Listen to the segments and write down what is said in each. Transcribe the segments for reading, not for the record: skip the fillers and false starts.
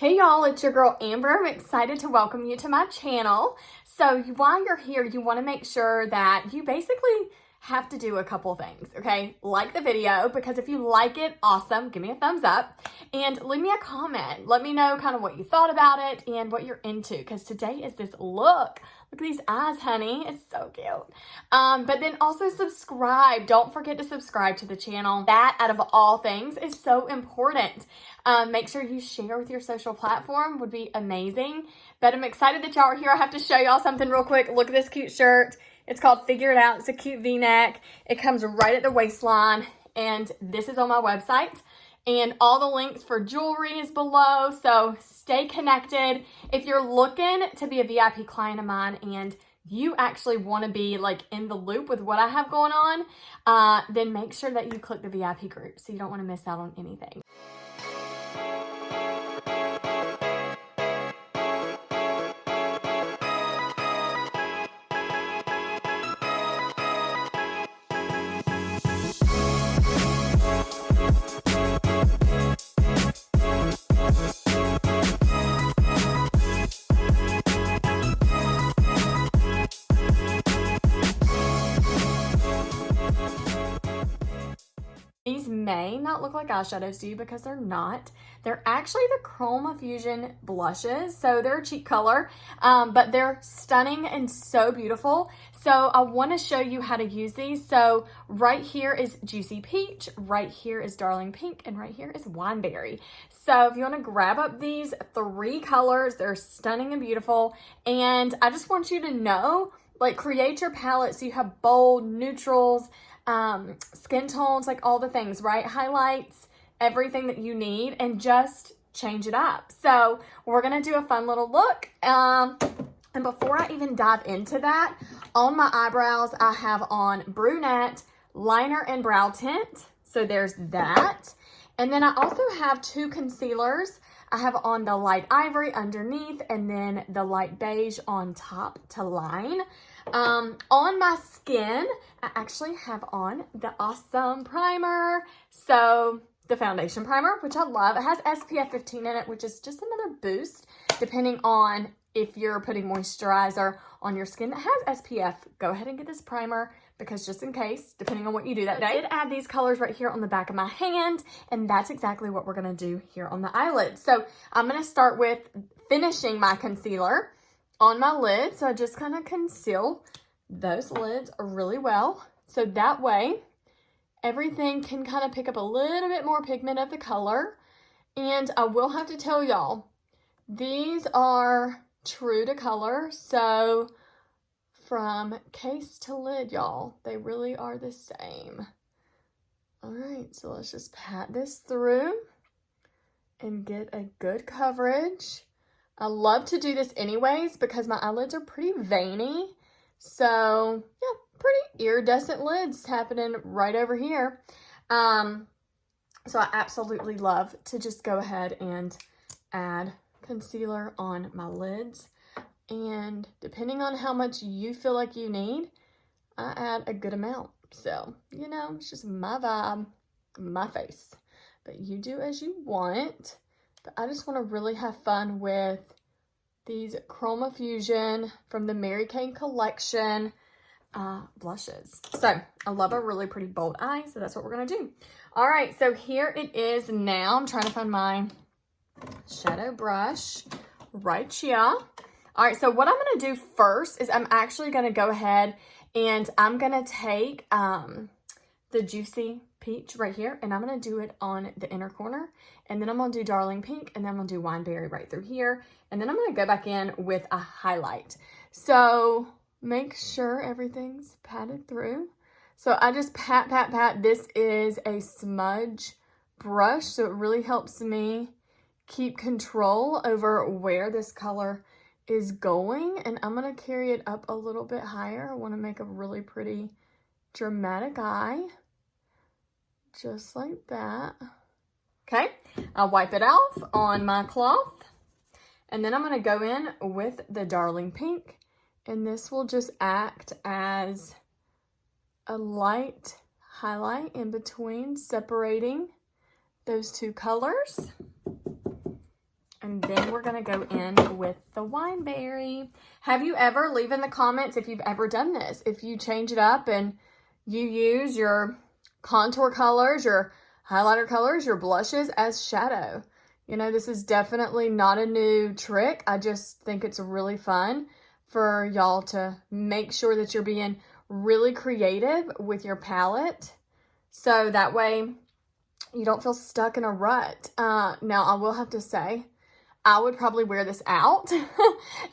Hey y'all, it's your girl Amber. I'm excited to welcome you to my channel. So while you're here, you want to make sure that you basically have to do a couple things, okay? Like the video, because if you like it, awesome, give me a thumbs up and leave me a comment. Let me know kind of what you thought about it and what you're into, because today is this look. Look at these eyes, honey. It's so cute. But then also subscribe. Don't forget to subscribe to the channel. That, out of all things, is so important. Make sure you share with your social platform, would be amazing. But I'm excited that y'all are here. I have to show y'all something real quick. Look at this cute shirt. It's called Figure It Out. It's a cute V-neck. It comes right at the waistline, and this is on my website. And all the links for jewelry is below, so stay connected. If you're looking to be a VIP client of mine and you actually want to be like in the loop with what I have going on, then make sure that you click the VIP group so you don't want to miss out on anything. These may not look like eyeshadows to you because they're not. They're actually the Chromafusion blushes. So they're a cheap color, but they're stunning and so beautiful. So I want to show you how to use these. So right here is Juicy Peach, right here is Darling Pink, and right here is Wineberry. So if you want to grab up these three colors, they're stunning and beautiful. And I just want you to know, like, create your palette so you have bold, neutrals, skin tones, like all the things, right? Highlights, everything that you need, and just change it up. So we're gonna do a fun little look. And before I even dive into that, on my eyebrows, I have on Brunette liner and brow tint. So there's that. And then I also have two concealers. I have on the light Ivory underneath and then the light Beige on top to line. On my skin, I actually have on the awesome primer. So the foundation primer, which I love. It has SPF 15 in it, which is just another boost depending on if you're putting moisturizer on your skin that has SPF. Go ahead and get this primer, because just in case, depending on what you do that day. I did add these colors right here on the back of my hand, and that's exactly what we're gonna do here on the eyelid. So I'm gonna start with finishing my concealer on my lid. So I just kind of conceal those lids really well. So that way, everything can kind of pick up a little bit more pigment of the color. And I will have to tell y'all, these are true to color. So from case to lid, y'all, they really are the same. All right, so let's just pat this through and get a good coverage. I love to do this anyways because my eyelids are pretty veiny. So yeah, pretty iridescent lids happening right over here. So I absolutely love to just go ahead and add concealer on my lids. And depending on how much you feel like you need, I add a good amount. So, you know, it's just my vibe, my face. But you do as you want. But I just want to really have fun with these Chromafusion from the Mary Kay collection blushes. So I love a really pretty bold eye, so that's what we're going to do. All right, so here it is now. I'm trying to find my shadow brush right here. All right, so what I'm going to do first is I'm actually going to go ahead and I'm going to take the Juicy Peach right here, and I'm going to do it on the inner corner, and then I'm going to do Darling Pink, and then I'm going to do Wineberry right through here, and then I'm going to go back in with a highlight. So make sure everything's patted through. So I just pat, pat, pat. This is a smudge brush, so it really helps me keep control over where this color is going, and I'm going to carry it up a little bit higher. I want to make a really pretty dramatic eye. Just like that. Okay, I'll wipe it off on my cloth. And then I'm going to go in with the Darling Pink. And this will just act as a light highlight in between, separating those two colors. And then we're going to go in with the Wineberry. Have you ever, leave in the comments if you've ever done this. If you change it up and you use your contour colors, your highlighter colors, your blushes as shadow. You know, this is definitely not a new trick. I just think it's really fun for y'all to make sure that you're being really creative with your palette. So that way you don't feel stuck in a rut. Now, I will have to say, I would probably wear this out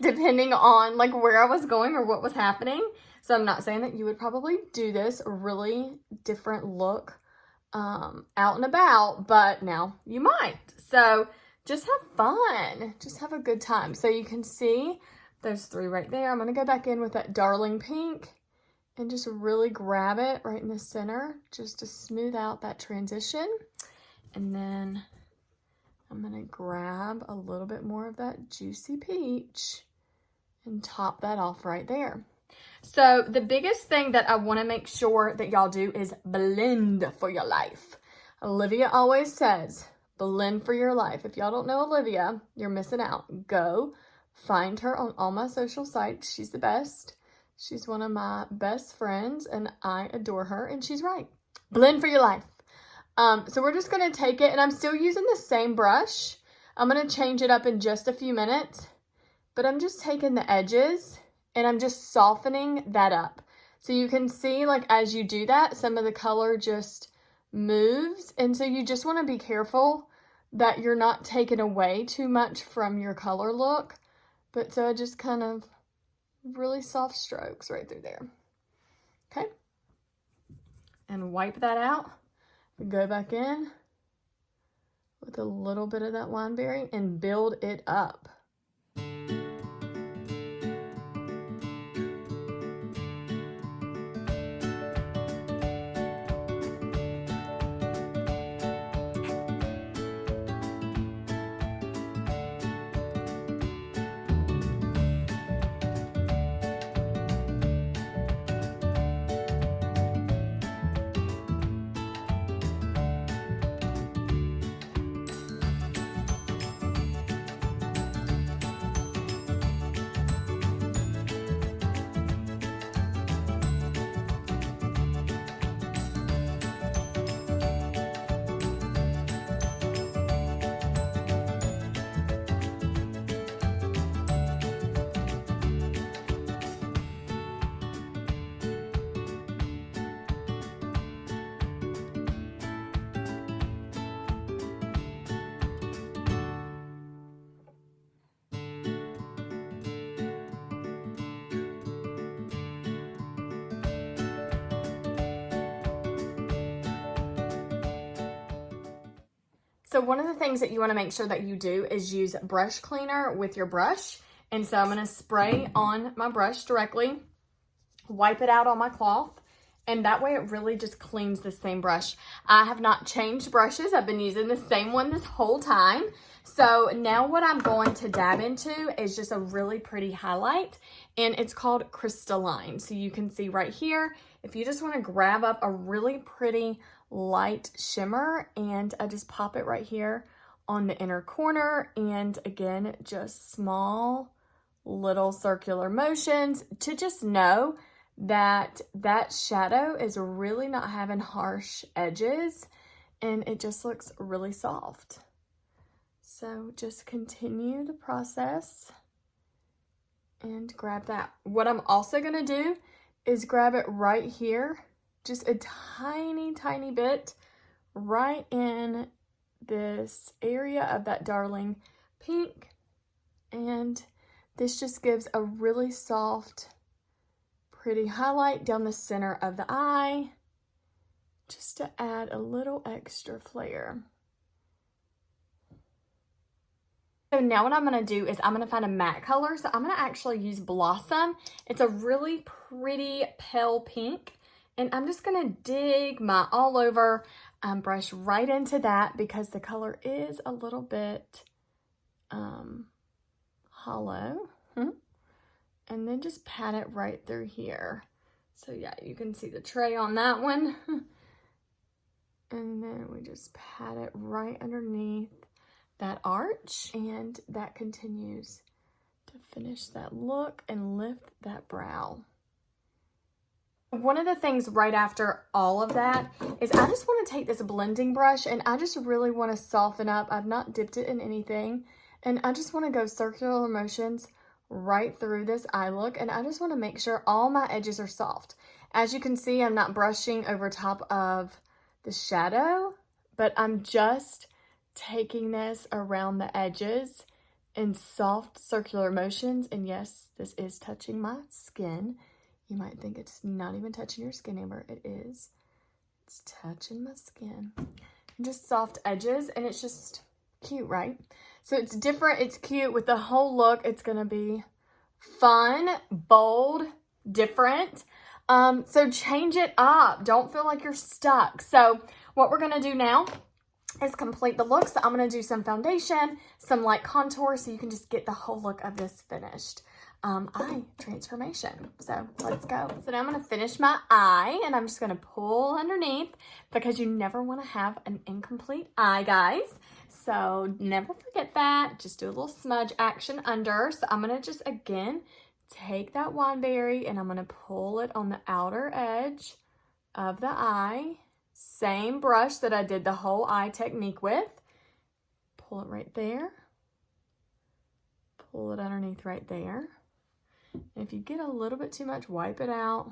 depending on like where I was going or what was happening. So I'm not saying that you would probably do this really different look out and about, but now you might. So just have fun. Just have a good time. So you can see those three right there. I'm going to go back in with that Darling Pink and just really grab it right in the center just to smooth out that transition. And then I'm going to grab a little bit more of that Juicy Peach and top that off right there. So the biggest thing that I want to make sure that y'all do is blend for your life. Olivia always says, blend for your life. If y'all don't know Olivia, you're missing out. Go find her on all my social sites. She's the best. She's one of my best friends and I adore her, and she's right. Blend for your life. So we're just going to take it, and I'm still using the same brush. I'm going to change it up in just a few minutes, but I'm just taking the edges and I'm just softening that up. So you can see, like, as you do that, some of the color just moves. And so you just want to be careful that you're not taking away too much from your color look. But so I just kind of really soft strokes right through there. Okay. And wipe that out. Go back in with a little bit of that Wineberry and build it up. So one of the things that you want to make sure that you do is use brush cleaner with your brush. And so I'm going to spray on my brush directly, wipe it out on my cloth, and that way it really just cleans the same brush. I have not changed brushes. I've been using the same one this whole time. So now what I'm going to dab into is just a really pretty highlight, and it's called Crystalline. So you can see right here, if you just want to grab up a really pretty light shimmer, and I just pop it right here on the inner corner, and again, just small little circular motions to just know that that shadow is really not having harsh edges, and it just looks really soft. So just continue the process and grab that. What I'm also gonna do is grab it right here, just a tiny, tiny bit right in this area of that Darling Pink. And this just gives a really soft, pretty highlight down the center of the eye, just to add a little extra flair. So now what I'm going to do is I'm going to find a matte color. So I'm going to actually use Blossom. It's a really pretty pale pink. And I'm just going to dig my all over brush right into that because the color is a little bit hollow. And then just pat it right through here. So yeah, you can see the tray on that one. And then we just pat it right underneath that arch, and that continues to finish that look and lift that brow. One of the things right after all of that is I just want to take this blending brush and I just really want to soften up. I've not dipped it in anything, and I just want to go circular motions right through this eye look, and I just want to make sure all my edges are soft. As you can see, I'm not brushing over top of the shadow, but I'm just taking this around the edges in soft circular motions. And yes, this is touching my skin. You might think it's not even touching your skin, Amber. It is. It's touching my skin. And just soft edges, and it's just cute, right? So it's different, it's cute. With the whole look, it's gonna be fun, bold, different. So change it up. Don't feel like you're stuck. So what we're gonna do now is complete the look. So I'm gonna do some foundation, some light contour, so you can just get the whole look of this finished eye transformation. So let's go. So now I'm gonna finish my eye, and I'm just gonna pull underneath, because you never wanna have an incomplete eye, guys. So never forget that. Just do a little smudge action under. So I'm gonna just, again, take that Wineberry and I'm gonna pull it on the outer edge of the eye. Same brush that I did the whole eye technique with. Pull it right there. Pull it underneath right there. And if you get a little bit too much, wipe it out.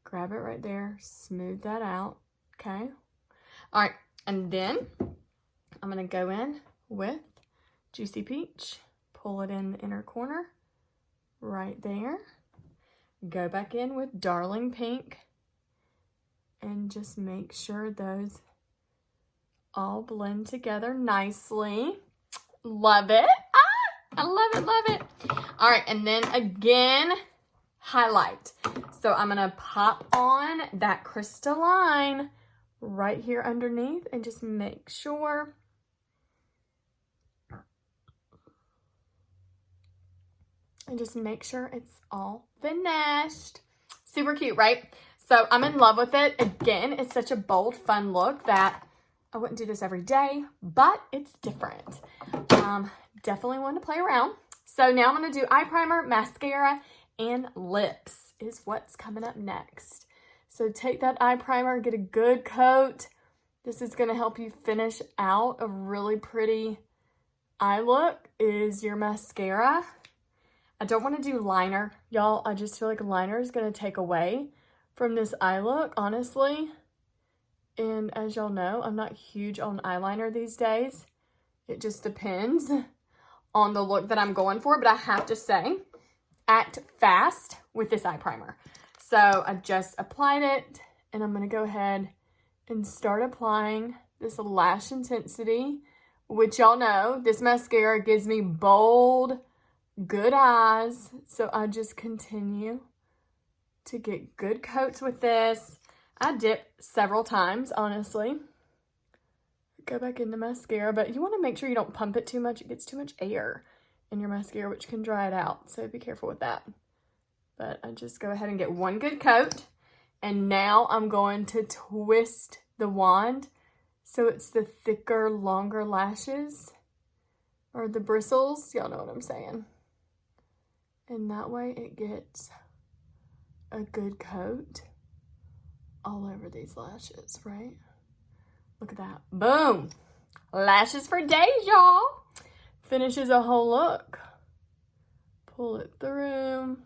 Grab it right there. Smooth that out. Okay. All right. And then I'm going to go in with Juicy Peach. Pull it in the inner corner. Right there. Go back in with Darling Pink. And just make sure those all blend together nicely. Love it. I love it, love it. All right, and then again, highlight. So I'm gonna pop on that crystalline right here underneath and just make sure it's all finished. Super cute, right? So I'm in love with it. Again, it's such a bold, fun look that I wouldn't do this every day, but it's different. Definitely want to play around. So now I'm going to do eye primer, mascara, and lips is what's coming up next. So take that eye primer, get a good coat. This is going to help you finish out a really pretty eye look. Is your mascara. I don't want to do liner, y'all. I just feel like liner is going to take away from this eye look, honestly. And as y'all know, I'm not huge on eyeliner these days. It just depends on the look that I'm going for, but I have to say, act fast with this eye primer. So I just applied it, and I'm gonna go ahead and start applying this lash intensity, which y'all know, this mascara gives me bold, good eyes. So I just continue to get good coats with this. I dip several times, honestly. Go back into mascara, but you want to make sure you don't pump it too much. It gets too much air in your mascara, which can dry it out. So be careful with that. But I just go ahead and get one good coat. And now I'm going to twist the wand so it's the thicker, longer lashes, or the bristles. Y'all know what I'm saying. And that way it gets a good coat all over these lashes, right? Look at that. Boom. Lashes for days, y'all. Finishes a whole look. Pull it through.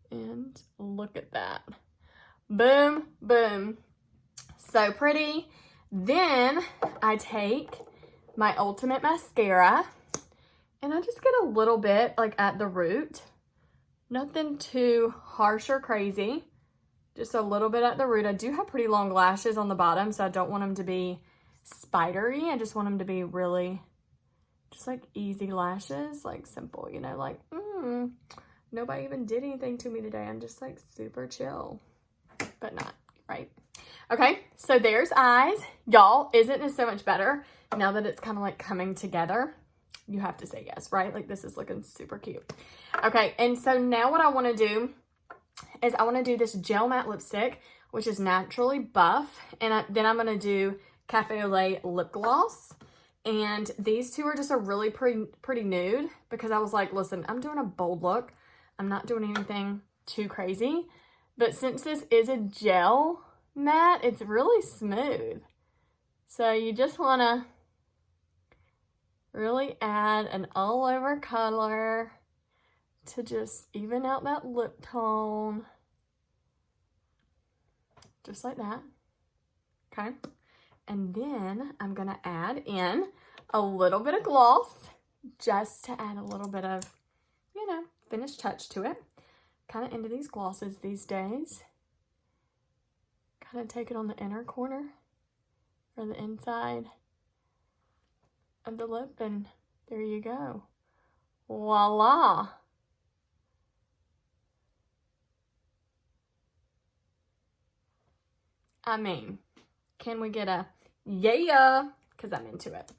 And look at that. Boom, boom. So pretty. Then I take my Ultimate Mascara and I just get a little bit like at the root. Nothing too harsh or crazy. Just a little bit at the root. I do have pretty long lashes on the bottom, so I don't want them to be spidery. I just want them to be really just like easy lashes, like simple, you know, like, nobody even did anything to me today. I'm just like super chill, but not, right? Okay, so there's eyes. Y'all, isn't this so much better now that it's kind of like coming together? You have to say yes, right? Like this is looking super cute. Okay, and so now what I want to do is I want to do this gel matte lipstick, which is naturally buff. And then I'm going to do Cafe au Lait lip gloss. And these two are just a really pretty nude because I was like, listen, I'm doing a bold look. I'm not doing anything too crazy. But since this is a gel matte, it's really smooth. So you just want to really add an all over color to just even out that lip tone. Just like that. Okay. And then I'm going to add in a little bit of gloss just to add a little bit of, you know, finished touch to it. Kind of into these glosses these days. Kind of take it on the inner corner or the inside of the lip, and there you go. Voila. I mean, can we get a yeah? Because I'm into it.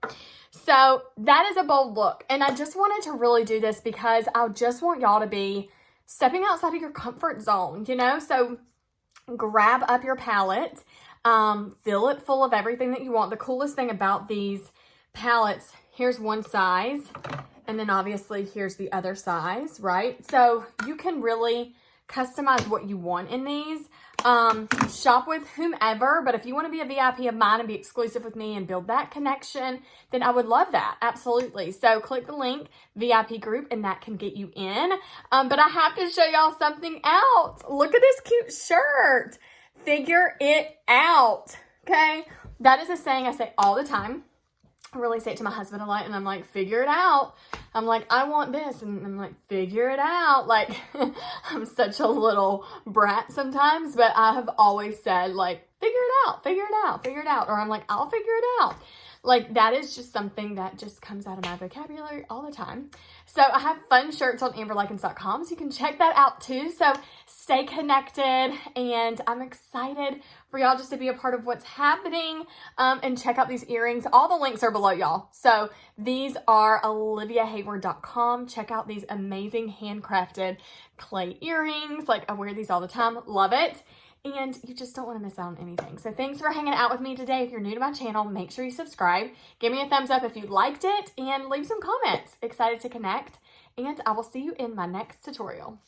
Okay. So that is a bold look. And I just wanted to really do this because I just want y'all to be stepping outside of your comfort zone, you know? So grab up your palette, fill it full of everything that you want. The coolest thing about these palettes, here's one size, and then obviously here's the other size, right? So you can really customize what you want in these. Shop with whomever, but if you want to be a VIP of mine and be exclusive with me and build that connection, then I would love that. Absolutely. So click the link, VIP group, and that can get you in. But I have to show y'all something else. Look at this cute shirt. Figure it out. Okay. That is a saying I say all the time. I really say it to my husband a lot, and I'm like, figure it out. I'm like, I want this, and I'm like, figure it out. Like, I'm such a little brat sometimes, but I have always said, like, figure it out, figure it out, figure it out. Or I'm like, I'll figure it out. Like, that is just something that just comes out of my vocabulary all the time. So I have fun shirts on amberlykins.com, so you can check that out too. So stay connected, and I'm excited for y'all just to be a part of what's happening, and check out these earrings. All the links are below, y'all. So these are oliviahayward.com. Check out these amazing handcrafted clay earrings. Like, I wear these all the time. Love it. And you just don't want to miss out on anything. So thanks for hanging out with me today. If you're new to my channel, make sure you subscribe. Give me a thumbs up if you liked it, and leave some comments. Excited to connect, and I will see you in my next tutorial.